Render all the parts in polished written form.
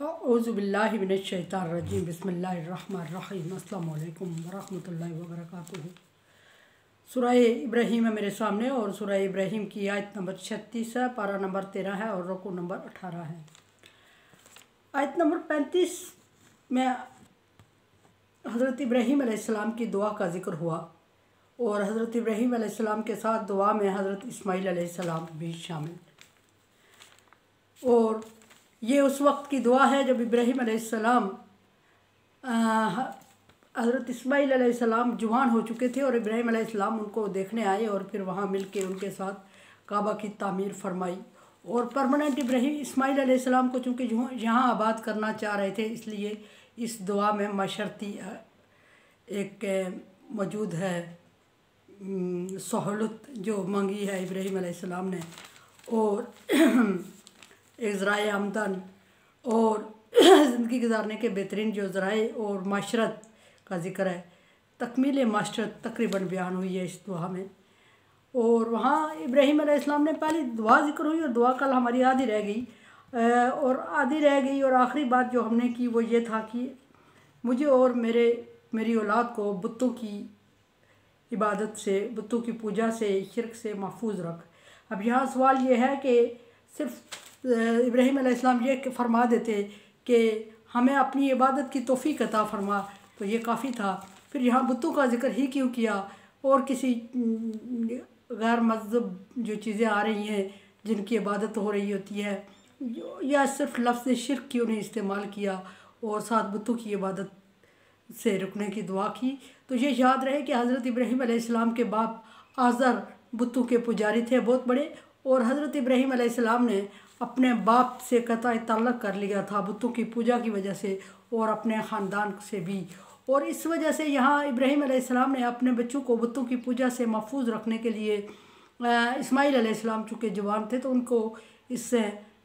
औज़ुबिल्लाहि मिनश्शैतानिर्रजीम बिस्मिल्लाहिर्रहमानिर्रहीम अस्सलामु अलैकुम वरहमतुल्लाहि वबरकातुहू। सूरह इब्राहीम है मेरे सामने और सूरह इब्राहीम की आयत नंबर 36 है, पारा नंबर 13 है और रुकू नंबर 18 है। आयत नंबर 35 में हज़रत इब्राहीम अलैहिस्सलाम की दुआ का जिक्र हुआ और हज़रत इब्राहीम अलैहिस्सलाम के साथ दुआ में हज़रत इस्माईल अलैहिस्सलाम भी शामिल। और ये उस वक्त की दुआ है जब इब्राहीम अलैहिस्सलाम हज़रत इस्माईल अलैहिस्सलाम जवान हो चुके थे और इब्राहीम अलैहिस्सलाम उनको देखने आए और फिर वहाँ मिल के उनके साथ काबा की तामीर फरमाई। और परमानेंट इब्राहीम इस्माईल अलैहिस्सलाम को चूँकि यहाँ आबाद करना चाह रहे थे, इसलिए इस दुआ में मशर्ती एक मौजूद है सहूलत जो मांगी है इब्राहीम अलैहिस्सलाम ने, और ज़राए आमदन और ज़िंदगी गुजारने के बेहतरीन जो ज़राए और माशरत का ज़िक्र है। तकमील माशरत तकरीबन बयान हुई है इस दुआ में। और वहाँ इब्राहीम अलैहिस्सलाम ने पहली दुआ ज़िक्र हुई और दुआ कल हमारी आधी रह गई और आखिरी बात जो हमने की वो ये था कि मुझे और मेरी औलाद को बुतों की इबादत से, बुतों की पूजा से, शिरक से महफूज रख। अब यहाँ सवाल ये है कि सिर्फ इब्राहीम अलैहिस्सलाम ये फरमा देते कि हमें अपनी इबादत की तौफीक अता फरमा तो ये काफ़ी था, फिर यहाँ बुतों का जिक्र ही क्यों किया और किसी गैर मज़हब जो चीज़ें आ रही हैं जिनकी इबादत हो रही होती है, या सिर्फ लफ्ज़ शिरक क्यों नहीं इस्तेमाल किया और साथ बुतों की इबादत से रुकने की दुआ की। तो ये याद रहे कि हज़रत इब्राहीम अलैहिस्सलाम के बाप आज़र बुतों के पुजारी थे बहुत बड़े, और हज़रत इब्राहीम अलैहिस्सलाम ने अपने बाप से कतई ताल्लुक़ कर लिया था बुतों की पूजा की वजह से और अपने ख़ानदान से भी। और इस वजह से यहाँ इब्राहीम अलैहिस्सलाम ने अपने बच्चों को बुतों की पूजा से महफूज रखने के लिए इस्माईल अलैहिस्सलाम चूँकि जवान थे तो उनको इससे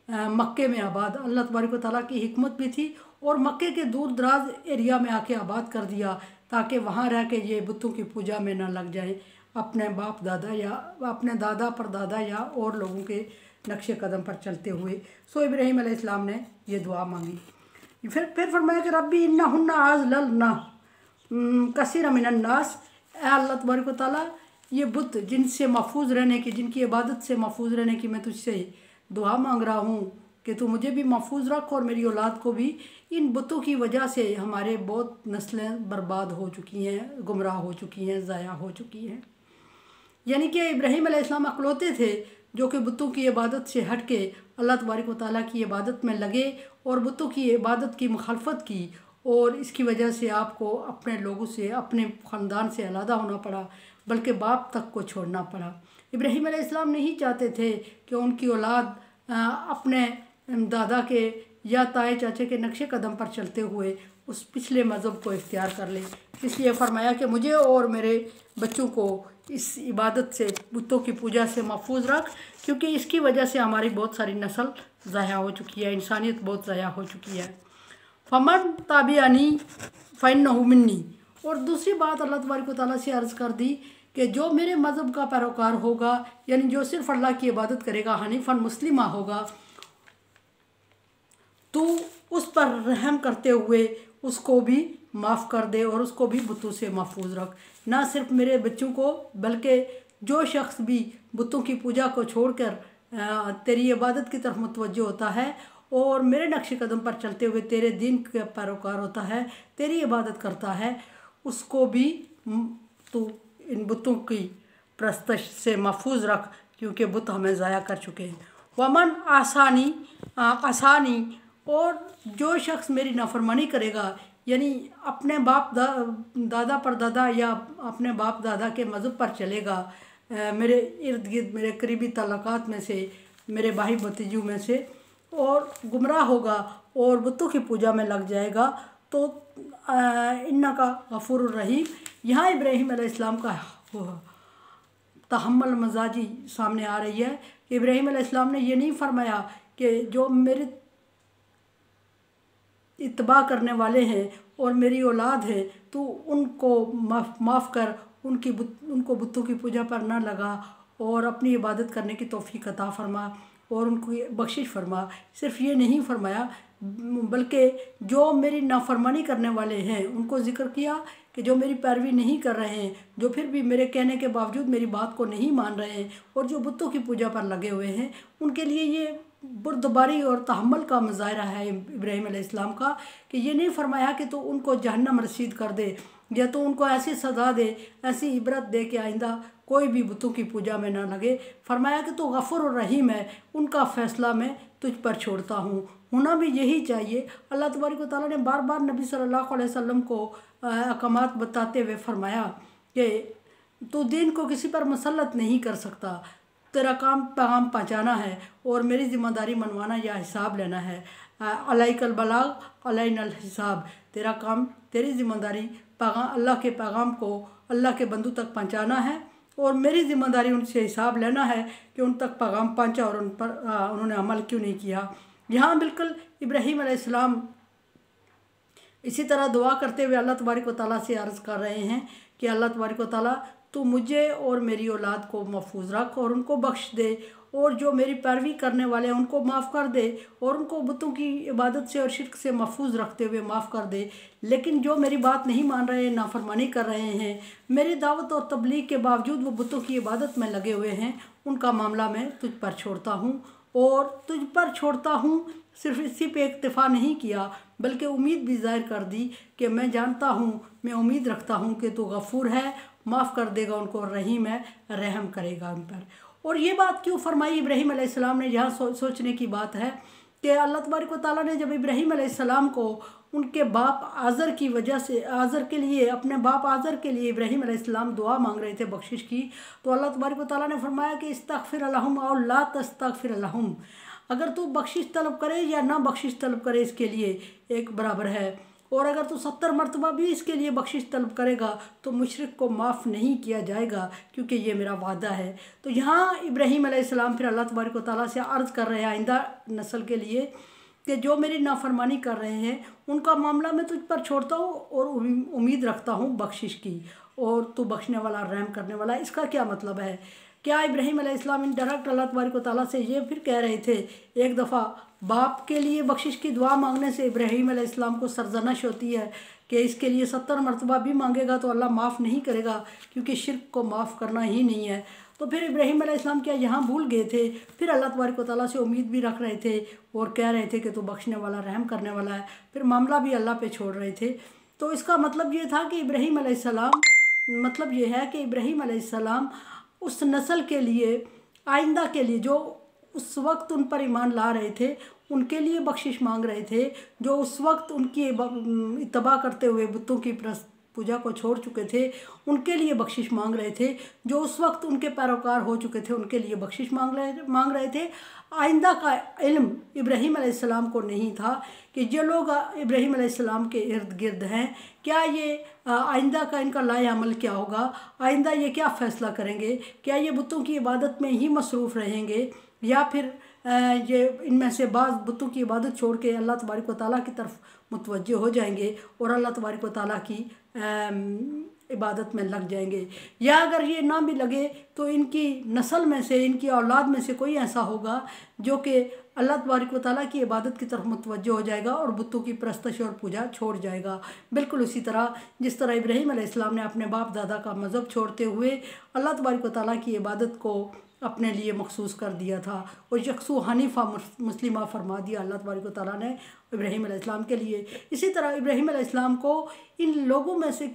मक्के में आबाद, अल्लाह तबारक व तआला की हिकमत भी थी, और मक्के के दूर दराज एरिया में आके आबाद कर दिया ताकि वहाँ रह के ये बुतों की पूजा में ना लग जाए अपने बाप दादा या अपने दादा परदादा या और लोगों के नक्शे कदम पर चलते हुए। सो इब्राहीम अलैहिस्सलाम ने ये दुआ मांगी। फिर फरमाया कि रब्बी इन्ना हुन्ना आज लल ना कसीर मिनन नास, अल्लाह तबारक व तआला ये बुत जिनसे महफूज रहने की, जिनकी इबादत से महफूज रहने की मैं तुझसे दुआ मांग रहा हूँ कि तू मुझे भी महफूज रख और मेरी औलाद को भी। इन बुतों की वजह से हमारे बहुत नस्लें बर्बाद हो चुकी हैं, गुमराह हो चुकी हैं, ज़ाया हो चुकी हैं। यानी कि इब्राहीम अलैहिस्सलाम अकलौते थे जो कि बुतों की इबादत से हट के अल्लाह तबारक व तआला की इबादत में लगे और बुतों की इबादत की मुखालफत की, और इसकी वजह से आपको अपने लोगों से, अपने ख़ानदान से अलहदा होना पड़ा, बल्कि बाप तक को छोड़ना पड़ा। इब्राहीम अलैहिस्सलाम नहीं चाहते थे कि उनकी औलाद अपने दादा के या ताए चाचे के नक्शे कदम पर चलते हुए उस पिछले मज़हब को इख्तियार कर ले। इसलिए फरमाया कि मुझे और मेरे बच्चों को इस इबादत से, बुतों की पूजा से महफूज रख, क्योंकि इसकी वजह से हमारी बहुत सारी नस्ल ज़ाया हो चुकी है, इंसानियत बहुत ज़ाया हो चुकी है। फमन ताबियानी फ़इन्नहु मिन्नी। और दूसरी बात अल्लाह तबारक व तआला से अर्ज़ कर दी कि जो मेरे मज़हब का पैरोकार होगा, यानी जो सिर्फ़ अल्लाह की इबादत करेगा, हनीफ़न मुस्लिमा होगा, तो उस पर रहम करते हुए उसको भी माफ़ कर दे और उसको भी बुतों से महफूज रख। ना सिर्फ मेरे बच्चों को, बल्कि जो शख्स भी बुतों की पूजा को छोड़कर तेरी इबादत की तरफ मुतवज्जो होता है और मेरे नक्शे कदम पर चलते हुए तेरे दीन का पैरोकार होता है, तेरी इबादत करता है, उसको भी तू इन बुतों की प्रस्तश से महफूज रख, क्योंकि बुत हमें ज़ाया कर चुके हैं। वमन आसानी, और जो शख्स मेरी नाफरमानी करेगा, यानी अपने बाप दादा परदादा या अपने बाप दादा के मज़हब पर चलेगा, मेरे इर्द गिर्द मेरे करीबी ताल्लुकात में से, मेरे भाई भतीजों में से, और गुमराह होगा और बुतों की पूजा में लग जाएगा, तो इन्ना का गफूर रहीम। यहाँ इब्राहीम अलैहिस्सलाम का तहम्मुल मजाजी सामने आ रही है। इब्राहीम अलैहिस्सलाम ने ये नहीं फरमाया कि जो मेरे इत्तबा करने वाले हैं और मेरी औलाद है तो उनको माफ़ कर, उनको बुतों की पूजा पर ना लगा और अपनी इबादत करने की तौफीक अता फरमा। और उनको बख्शिश फरमा। सिर्फ ये नहीं फरमाया बल्कि जो मेरी नाफरमानी करने वाले हैं उनको ज़िक्र किया कि जो मेरी पैरवी नहीं कर रहे हैं, जो फिर भी मेरे कहने के बावजूद मेरी बात को नहीं मान रहे हैं और जो बुतों की पूजा पर लगे हुए हैं, उनके लिए ये बुर्दबारी और तहम्मुल का मुजाहरा है इब्राहीम अलैहिस्सलाम का कि ये नहीं फरमाया कि तो उनको जहन्नम रसीद कर दे या तो उनको ऐसी सज़ा दे, ऐसी इबरत दे कि आइंदा कोई भी बुतों की पूजा में ना लगे। फरमाया कि तो गफ़ूर और रहीम है, उनका फ़ैसला मैं तुझ पर छोड़ता हूँ। होना भी यही चाहिए। अल्लाह तबारक व तआला ने बार बार नबी सल्लल्लाहु अलैहि वसल्लम को अहकामात बताते हुए फरमाया कि तू दीन को किसी पर मुसल्लत नहीं कर सकता, तेरा काम पैगाम पहुँचाना है और मेरी ज़िम्मेदारी मनवाना या हिसाब लेना है। अलैकल बलाग अलैनल हिसाब, तेरा काम, तेरी ज़िम्मेदारी पैगाम, अल्लाह के पैगाम को अल्लाह के बंदों तक पहुँचाना है और मेरी ज़िम्मेदारी उनसे हिसाब लेना है कि उन तक पैगाम पहुँचा और उन पर उन्होंने अमल क्यों नहीं किया। यहाँ बिल्कुल इब्राहीम अलैहिस्सलाम इसी तरह दुआ करते हुए अल्लाह तबारक व तआला से अर्ज़ कर रहे हैं कि अल्लाह तबारक व तआला तू मुझे और मेरी औलाद को महफूज रख और उनको बख्श दे और जो मेरी पैरवी करने वाले हैं उनको माफ़ कर दे और उनको बुतों की इबादत से और शिर्क से महफूज रखते हुए माफ़ कर दे। लेकिन जो मेरी बात नहीं मान रहे हैं, नाफरमानी कर रहे हैं, मेरी दावत और तबलीग के बावजूद वो बुतों की इबादत में लगे हुए हैं, उनका मामला मैं तुझ पर छोड़ता हूँ और तुझ पर छोड़ता हूँ। सिर्फ इसी पे इक्तफ़ा नहीं किया बल्कि उम्मीद भी ज़ाहिर कर दी कि मैं जानता हूँ, मैं उम्मीद रखता हूँ कि तू गफ़ूर है, माफ़ कर देगा उनको, रहीम है, रहम करेगा उन पर। और ये बात क्यों फरमाई इब्राहीम अलैहिस्सलाम ने, यहाँ सोचने की बात है कि अल्लाह तबारक व तआला ने जब इब्राहीम अलैहिस्सलाम को उनके बाप आज़र की वजह से, आज़र के लिए, अपने बाप आज़र के लिए इब्राहीम अलैहिस्सलाम दुआ मांग रहे थे बख्शिश की, तो अल्लाह तबारक व तआला ने फरमाया कि इस्तग़फिर लहुम औ ला तस्तग़फिर लहुम, अगर तू बख्शिश तलब करे या ना बख्शिश तलब करे इसके लिए एक बराबर है, और अगर तू 70 मरतबा भी इसके लिए बख्शिश तलब करेगा तो मुशरिक को माफ़ नहीं किया जाएगा क्योंकि ये मेरा वादा है। तो यहाँ इब्राहीम अलैहिस्सलाम फिर अल्लाह तबारक व तआला से अर्ज़ कर रहे हैं आइंदा नस्ल के लिए कि जो मेरी नाफरमानी कर रहे हैं उनका मामला मैं तुझ पर छोड़ता हूँ और उम्मीद रखता हूँ बख्शिश की, और तू बख्शने वाला, रहम करने वाला। इसका क्या मतलब है? क्या इब्राहीम अलैहिस्सलाम इनडायरेक्ट अल्लाह तबारक व तआला से ये फिर कह रहे थे, एक दफ़ा बाप के लिए बख्शिश की दुआ मांगने से इब्राहीम अलैहिस्सलाम को सरजनश होती है कि इसके लिए 70 मरतबा भी मांगेगा तो अल्लाह माफ़ नहीं करेगा क्योंकि शिर्क को माफ़ करना ही नहीं है। तो फिर इब्राहीम अलैहिस्सलाम क्या यहाँ भूल गए थे? फिर अल्लाह तबारक व तआला से उम्मीद भी रख रहे थे और कह रहे थे कि तो बख्शने वाला, रहम करने वाला है, फिर मामला भी अल्लाह पे छोड़ रहे थे। तो इसका मतलब ये था कि इब्राहीम अलैहिस्सलाम, मतलब ये है कि इब्राहीम अलैहिस्सलाम उस नस्ल के लिए, आइंदा के लिए, जो उस वक्त उन पर ईमान ला रहे थे उनके लिए बख्शिश मांग रहे थे, जो उस वक्त उनकी इत्तबा करते हुए बुतों की पूजा को छोड़ चुके थे उनके लिए बख्शिश मांग रहे थे, जो उस वक्त उनके पैरोकार हो चुके थे उनके लिए बख्शिश मांग रहे थे। आइंदा का इल्म इब्राहीम अलैहिस्सलाम को नहीं था कि जो लोग इब्राहीम अलैहिस्सलाम के इर्द गिर्द हैं, क्या ये आइंदा का इनका लाए अमल क्या होगा, आइंदा ये क्या फ़ैसला करेंगे, क्या ये बुतों की इबादत में ही मसरूफ़ रहेंगे या फिर ये इनमें से बाज़ बुतों की इबादत छोड़ के अल्लाह तबारक व तआला की तरफ मुतवज्जे हो जाएंगे और अल्लाह तबारक व तआला की इबादत में लग जाएंगे, या अगर ये ना भी लगे तो इनकी नस्ल में से, इनकी औलाद में से कोई ऐसा होगा जो कि अल्लाह तबारक व तआला की इबादत की तरफ मुतवज्जो हो जाएगा और बुतों की परस्तश और पूजा छोड़ जाएगा। बिल्कुल उसी तरह जिस तरह इब्राहीम अलैहिस्सलाम ने अपने बाप दादा का मज़हब छोड़ते हुए अल्लाह तबारक व तआला की इबादत को अपने लिए मखसूस कर दिया था और यकसू हनीफ़ा मुस्लिमा फरमा दिया अल्लाह तबारक व तआला ने इब्राहीम अलैहिस्सलाम के लिए। इसी तरह इब्राहीम अलैहिस्सलाम को इन लोगों में से,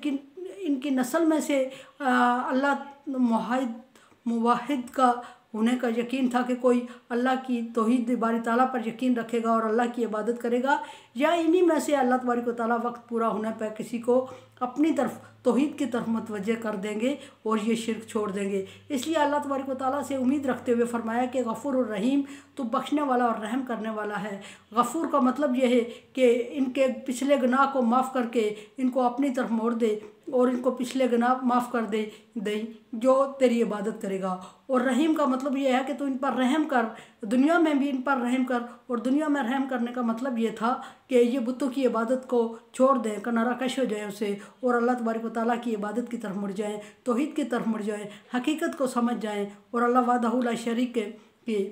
इनकी नस्ल में से अल्लाह मुवाहिद का होने का यकीन था कि कोई अल्लाह की तौहीद बारी ताला पर यकीन रखेगा और अल्लाह की इबादत करेगा, या इन्हीं में से अल्लाह तबारक व तआला वक्त पूरा होने पर किसी को अपनी तरफ तौहीद की तरफ मुतवज्जे कर देंगे और ये शिर्क छोड़ देंगे। इसलिए अल्लाह तबारक व तआला से उम्मीद रखते हुए फरमाया कि गफ़ूर और रहीम, तो बख्शने वाला और रहम करने वाला है। गफ़ूर का मतलब यह है कि इनके पिछले गुनाह को माफ़ करके इनको अपनी तरफ मोड़ दे और इनको पिछले गुनाह माफ़ कर दे जो तेरी इबादत करेगा, और रहीम का मतलब यह है कि तू इन पर रहम कर, दुनिया में भी इन पर रहम कर। और दुनिया में रहम करने का मतलब ये था कि ये बुतों की इबादत को छोड़ दें, किनारा कश हो जाए उसे, और अल्लाह तबारक व तआला की इबादत की तरफ मुड़ जाएँ, तौहीद की तरफ मुड़ जाएँ, हकीकत को समझ जाएँ और अल्लाह वहदहू ला शरीक की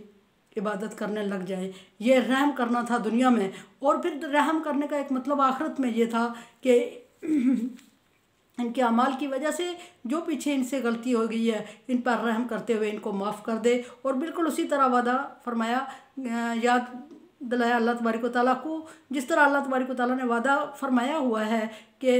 इबादत करने लग जाएं। ये रहम करना था दुनिया में, और फिर रहम करने का एक मतलब आखिरत में ये था कि इनके अमाल की वजह से जो पीछे इनसे गलती हो गई है, इन पर रहम करते हुए इनको माफ़ कर दे। और बिल्कुल उसी तरह वादा फरमाया, याद दिलाया अल्लाह तबारक व तआला को, जिस तरह अल्लाह तबारक व तआला ने वादा फरमाया हुआ है कि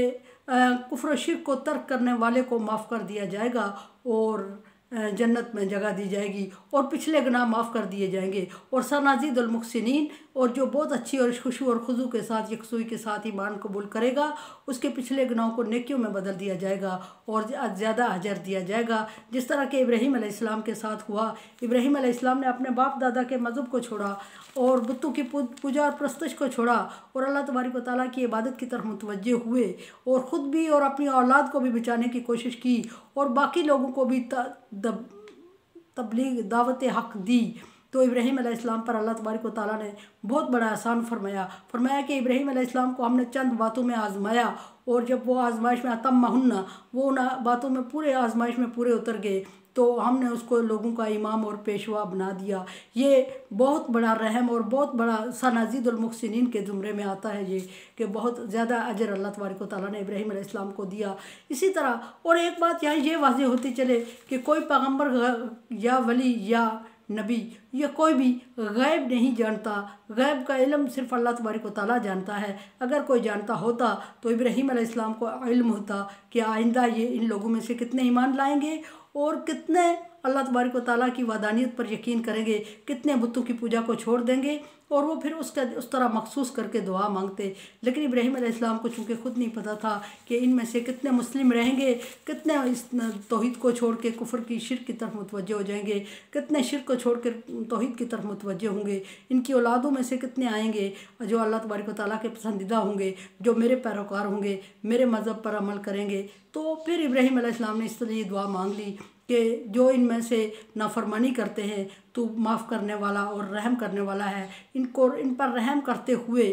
कुफ्र व शिर्क को तर्क करने वाले को माफ़ कर दिया जाएगा और जन्नत में जगह दी जाएगी, और पिछले गुनाह माफ़ कर दिए जाएंगे। और सनाजीदुल मुहसिनीन, और जो बहुत अच्छी और खुशू और खुजू के साथ यकसुई के साथ ईमान कबूल करेगा, उसके पिछले गुनाहों को नेकियों में बदल दिया जाएगा और ज़्यादा अजर दिया जाएगा। जिस तरह के इब्राहीम अलैहिस्सलाम के साथ हुआ। इब्राहीम अलैहिस्सलाम ने अपने बाप दादा के मज़हब को छोड़ा और बुतों की पूजा और प्रस्तश को छोड़ा और अल्लाह तबारक व तआला की इबादत की तरफ मुतवज्जे हुए, और ख़ुद भी और अपनी औलाद को भी बचाने की कोशिश की और बाकी लोगों को भी तबलीग दावत हक़ दी। तो इब्राहीम अलैहिस्सलाम पर अल्लाह तबारक व तआला ने बहुत बड़ा एहसान फरमाया कि इब्राहीम अलैहिस्सलाम को हमने चंद बातों में आजमाया, और जब वो आजमाइश में अतम्महुन्ना, वो उन बातों में पूरे आजमाइश में पूरे उतर गए, तो हमने उसको लोगों का इमाम और पेशवा बना दिया। ये बहुत बड़ा रहम और बहुत बड़ा सनाजीदुल मुहसिनीन के ज़ुमरे में आता है ये, कि बहुत ज़्यादा अजर अल्लाह तबारक व तआला ने इब्राहीम अलैहिस्सलाम को दिया। इसी तरह और एक बात यहाँ ये वाज़ेह होती चले कि कोई पैगम्बर या वली या नबी या कोई भी गैब नहीं जानता। गैब का इल्म सिर्फ अल्लाह तबारक व तआला जानता है। अगर कोई जानता होता तो इब्राहीम अलैहिस्सलाम को इल्म होता कि आइंदा ये इन लोगों में से कितने ईमान लाएंगे और कितने अल्लाह तबारक व तआला की वादानियत पर यकीन करेंगे, कितने बुतों की पूजा को छोड़ देंगे, और वो फिर उस तरह मखसूस करके दुआ मांगते। लेकिन इब्राहीम अलैहिस्सलाम को चूँकि ख़ुद नहीं पता था कि इनमें से कितने मुस्लिम रहेंगे, कितने इस तौहीद को छोड़ के कुफ्र की शिर्क की तरफ मुतवज्जे हो जाएंगे, कितने शिर्क को छोड़ कर तौहीद की तरफ मुतवज्जे होंगे, इनकी औलादों में से कितने आएंगे जो अल्लाह तबारक व तआला के पसंदीदा होंगे, जो मेरे पैरोकार होंगे, मेरे मज़हब पर अमल करेंगे। तो फिर इब्राहीम अलैहिस्सलाम ने इस लिए दुआ मांग ली कि जो इनमें से नाफरमानी करते हैं तो माफ़ करने वाला और रहम करने वाला है। इन पर रहम करते हुए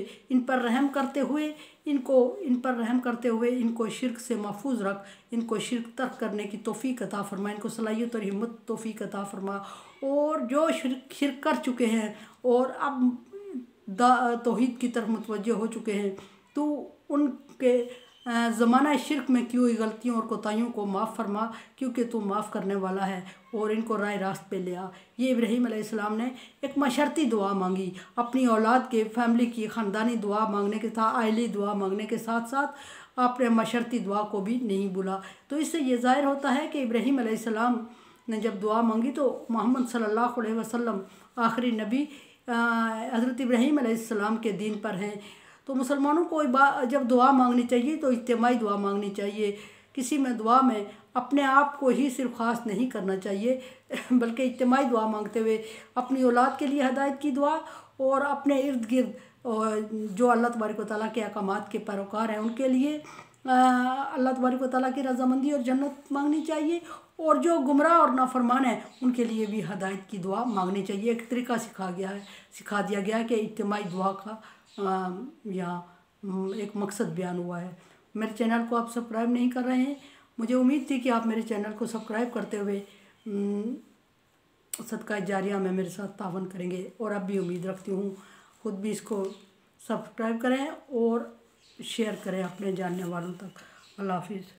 इनको शिर्क से महफूज रख, इनको शिर्क तर्क करने की तौफीक अता फरमा, इनको सलाहियत और हिम्मत तौफीक अता फरमा। और जो शिर्क कर चुके हैं और अब तौहीद की तरफ मुतवज्जे हो चुके हैं, तो उनके ज़माना शिर्क में की हुई गलतियों और कोताहियों को माफ़ फरमा, क्योंकि तू माफ़ करने वाला है, और इनको राह रास्त पे ले आ। ये इब्राहीम अलैहिस्सलाम ने एक मशर्ती दुआ मांगी, अपनी औलाद के फैमिली की ख़ानदानी दुआ मांगने के साथ, आइली दुआ मांगने के साथ साथ आपने मशर्ती दुआ को भी नहीं भूला। तो इससे ये ज़ाहिर होता है कि इब्राहीम अलैहिस्सलाम ने जब दुआ मांगी तो मोहम्मद सल्लल्लाहु अलैहि वसल्लम आखिरी नबी हज़रत इब्राहीम अलैहिस्सलाम के दीन पर हैं। तो मुसलमानों को जब दुआ मांगनी चाहिए तो इज्तिमाई दुआ मांगनी चाहिए। किसी में दुआ में अपने आप को ही सिर्फ ख़ास नहीं करना चाहिए, बल्कि इज्तिमाई दुआ मांगते हुए अपनी औलाद के लिए हिदायत की दुआ और अपने इर्द गिर्द जो अल्लाह तबारक व तआला के अहकामात के पैरोकार हैं उनके लिए अल्लाह तबारक व तआला की रज़ामंदी और जन्नत मांगनी चाहिए, और जो गुमराह और नाफरमान हैं उनके लिए भी हिदायत की दुआ मांगनी चाहिए। एक तरीका सिखा दिया गया है कि इज्तिमाई दुआ का यहाँ एक मकसद बयान हुआ है। मेरे चैनल को आप सब्सक्राइब नहीं कर रहे हैं, मुझे उम्मीद थी कि आप मेरे चैनल को सब्सक्राइब करते हुए सदका जारिया में मेरे साथ तावन करेंगे, और अब भी उम्मीद रखती हूँ ख़ुद भी इसको सब्सक्राइब करें और शेयर करें अपने जानने वालों तक। अल्लाह हाफिज़।